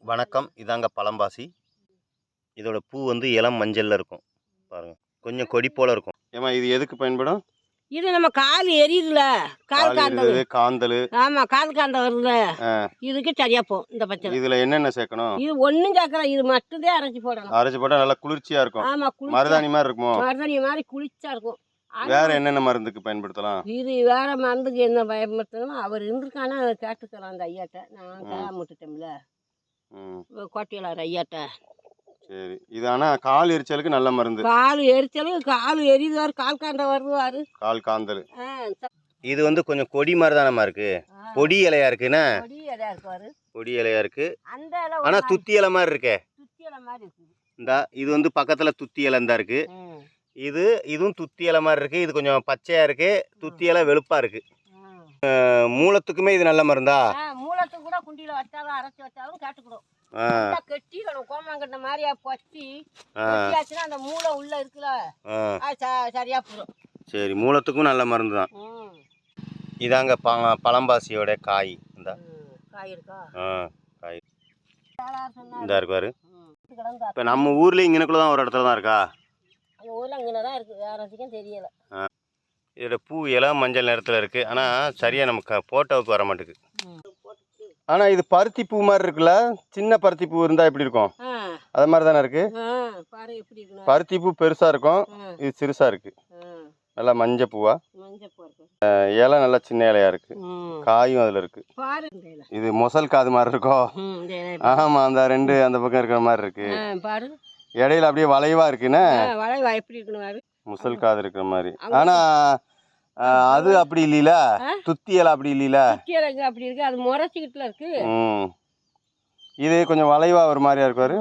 வணக்கம். இதாங்க பழம்பாசி. இதோட பூ வந்து இளம் மஞ்சள்ல இருக்கும். பாருங்க. கொஞ்சம் கொடி போல இருக்கும். ஏமா இது எதுக்கு பயன்படும்? இது நம்ம கால் எரியுதுல, கால் காந்தல். காந்தல். ஆமா, கால் காந்தம் வருதுல. இதுக்கு சரியா போகும் இந்த பச்சை. இதுல என்னென்ன சேர்க்கணும்? இது ஒண்ணும் சேர்க்கல, இது மட்டும் தான் அரைச்சி போடணும். அரைச்சி போட்டா நல்லா குளிர்ச்சியா இருக்கும். ஆமா, மருதாணி மாதிரி இருக்குமோ? மருதாணி மாதிரி குளிர்ச்சியா இருக்கும். வேற என்னென்ன மருந்துக்கு பயன்படுத்தலாம்? இது வேற மருந்துக்கு என்ன பயன்படுத்தணும்? அவர் இருந்திருக்கானா அதை கேட்டுக்கலாம் அந்த ஐயாட்ட. நான் கேமுட்டுட்டோம்ல கோட்டையிலார் ஐயாட்ட. சரி, இது ஆனா கால் எரிச்சலுக்கு நல்ல மருந்து. கால் எரிச்சலுக்கு கால் எரியுதாரு, கால் காந்த வருவாரு, கால் காந்தல். இது வந்து கொஞ்சம் கொடி மாதிரி தானமா இருக்கு, பொடி இலையா இருக்குன்னா. பொடி இலையா இருக்கு, பொடி இலையா இருக்கு. அந்த இலை ஆனா துத்தி இலை மாதிரி இருக்கே. துத்தி இலை மாதிரி இருக்கு. இந்த இது வந்து பக்கத்துல துத்தி இலை தான் இருக்கு. இதுவும் துத்தி இலை மாதிரி இருக்கு. இது கொஞ்சம் பச்சையா இருக்கு, துத்தி இலை வெளுப்பா இருக்கு. மூலத்துக்குமே இது நல்ல மருந்தா? மூலத்துக்கு கூட குண்டியில வச்சாலும் அரைச்சி வச்சாலும் கேட்டுக்கிடும். கெட்டிடணும், கோமாங்கட்ட மாதிரியா பச்சி கெட்டியாச்சுன்னா அந்த மூளை உள்ள இருக்குல்ல, சரியா போடும். சரி, மூலத்துக்கும் நல்ல மருந்து தான். இதாங்க பழம்பாசியோட காய். இந்த காய் இருக்கா? காய் இந்த இருக்காரு. இப்போ நம்ம ஊர்ல இங்கனக்குள்ள தான் ஒரு இடத்துல தான் இருக்கா? அந்த ஊர்ல இங்கே தான் இருக்கு, வேற எதுக்கும் தெரியல. இதோட பூ இளம் மஞ்சள் நிறத்தில் இருக்குது. ஆனால் சரியாக நமக்கு ஃபோட்டோவுக்கு வர மாட்டேங்குது. ஆனால் இது பருத்தி பூ மாதிரி இருக்குல்ல, சின்ன பருத்தி பூ இருந்தால் எப்படி இருக்கும்? அது மாதிரி தானே இருக்குது. பருத்தி பூ பெருசாக இருக்கும், இது சிறுசாக இருக்குது. நல்லா மஞ்சள் பூவா, இலை நல்லா சின்ன இலையாக இருக்குது, காயும் அதில் இருக்குது. இது மொசல் காது மாதிரி இருக்கும். ஆமாம், அந்த ரெண்டு அந்த பக்கம் இருக்கிற மாதிரி இருக்குது. இடையில அப்படியே வளைவா இருக்குன்னு முசல் காது இருக்கிற மாதிரி. ஆனா அது அப்படி இல்லைல, துத்தி இலை அப்படி இல்லைல, அப்படி இருக்கு. அது முறைச்சிக்கிட்டுல இருக்கு. இது கொஞ்சம் வளைவா ஒரு மாதிரியா இருக்கு.